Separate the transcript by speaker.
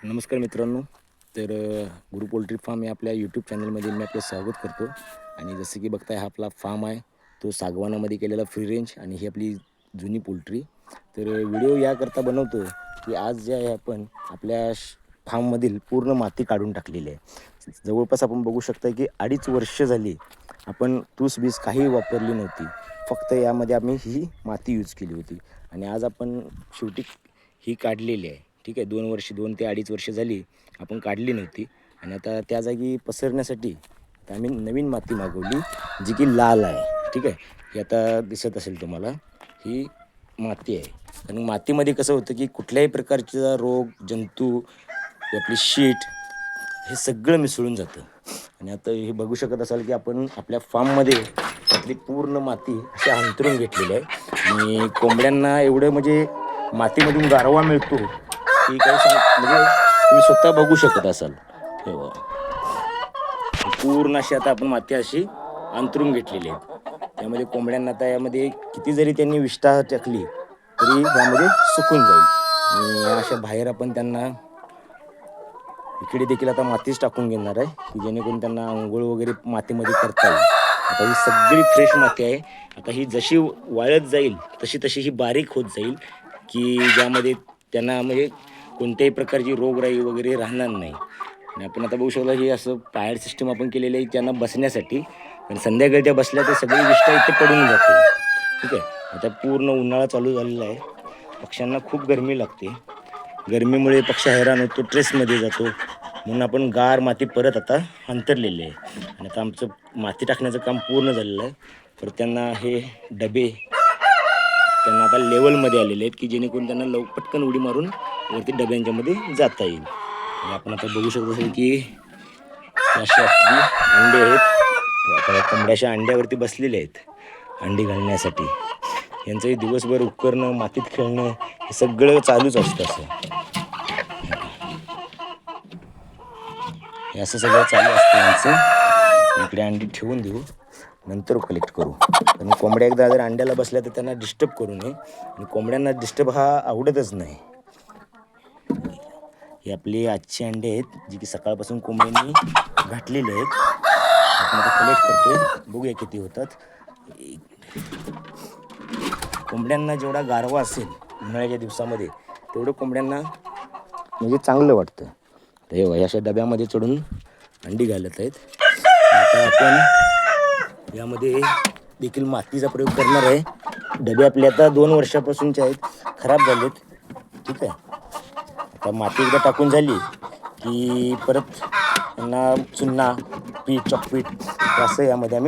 Speaker 1: नमस्कार मित्रांनो. तर गुरु पोल्ट्री फार्म या आपल्या यूट्यूब चॅनलमध्ये मी आपलं स्वागत करतो. आणि जसं की बघताय हा आपला फार्म आहे, तो सागवानामध्ये केलेला फ्री रेंज आणि ही आपली जुनी पोल्ट्री. तर व्हिडिओ याकरता बनवतो की आज जे आहे आपण आपल्या फार्ममधील पूर्ण माती काढून टाकलेली आहे. जवळपास आपण बघू शकता की 2.5 वर्ष झाली आपण तूसबीज काही वापरली नव्हती. फक्त यामध्ये आम्ही ही माती यूज केली होती आणि आज आपण शेवटी ही काढलेली आहे. ठीक आहे, 2 ते 2.5 वर्ष झाली आपण काढली नव्हती आणि आता त्या जागी पसरण्यासाठी आता आम्ही नवीन माती मागवली, जी की लाल आहे. ठीक आहे, ही आता दिसत असेल तुम्हाला, ही माती आहे. आणि मातीमध्ये कसं होतं की कुठल्याही प्रकारचा रोग, जंतू, आपली शीट हे सगळं मिसळून जातं. आणि आता हे बघू शकत असाल की आपण आपल्या फार्ममध्ये आपली पूर्ण माती अशी अंतरून घेतलेली आहे आणि कोंबड्यांना एवढं म्हणजे मातीमधून गारवा मिळतो की काही म्हणजे तुम्ही स्वतः बघू शकत असाल. हे बघा, पूर्ण अशी आता आपण माती अशी अंतरून घेतलेली आहे. त्यामध्ये कोंबड्यांना आता यामध्ये किती जरी त्यांनी विष्ठा टाकली तरी यामध्ये सुकून जाईल. आणि अशा बाहेर आपण त्यांना इकडे देखील आता मातीच टाकून घेणार आहे की जेणेकरून त्यांना आंघोळ वगैरे मातीमध्ये करता येईल. आता ही सगळी फ्रेश माती आहे. आता ही जशी वाळत जाईल तशी तशी ही बारीक होत जाईल की ज्यामध्ये त्यांना म्हणजे कोणत्याही प्रकारची रोगराई वगैरे राहणार नाही. आणि आपण आता बघू शकतो हे असं पायर सिस्टम आपण केलेलं आहे त्यांना बसण्यासाठी. आणि संध्याकाळी त्या बसल्या तर सगळी विष्ठा इथे पडून जाते. ठीक आहे, आता पूर्ण उन्हाळा चालू झालेला आहे. पक्ष्यांना खूप गरमी लागते. गरमीमुळे पक्षी हैराण होतो, ट्रेसमध्ये जातो. म्हणून आपण गार माती परत आता अंतरलेली आहे. आणि आता आमचं माती टाकण्याचं काम पूर्ण झालेलं आहे. तर त्यांना हे डबे त्यांना आता लेवलमध्ये आलेले आहेत की जेणेकरून त्यांना पटकन उडी मारून वरती डब्यांच्यामध्ये जाता येईल. आणि आपण आता बघू शकतो असेल की अशी आपली अंडे आहेत. आता कोंबड्याच्या अंड्यावरती बसलेले आहेत अंडी घालण्यासाठी. यांचंही दिवसभर उपकरणं, मातीत खेळणं हे सगळं चालूच असतं. हे असं सगळं चालू असतं यांचं. इकडे अंडी ठेवून देऊ, नंतर कलेक्ट करू. आणि कोंबड्या एकदा जर अंड्याला बसल्या तर त्यांना डिस्टर्ब करू नये. आणि कोंबड्यांना डिस्टर्ब हा आवडतच नाही. ही आपली आजची अंडे आहेत जी की सकाळपासून कोंबड्यांनी घातलेली आहेत. आपण आता कलेक्ट करतोय, बघूया किती होतात. कोंबड्यांना जेवढा गारवा असेल उन्हाळ्याच्या दिवसामध्ये तेवढं कोंबड्यांना म्हणजे चांगलं वाटतं. तर हे अशा डब्यामध्ये चढून अंडी घालत आहेत. आता आपण यामध्ये देखील मातीचा प्रयोग करणार आहे. डबे आपले आता 2 वर्षापासूनचे आहेत, खराब झालेत. ठीक आहे, आता माती एकदा टाकून झाली की परत त्यांना चुन्ना, पीठ, चॉकपीठ असं यामध्ये आम्ही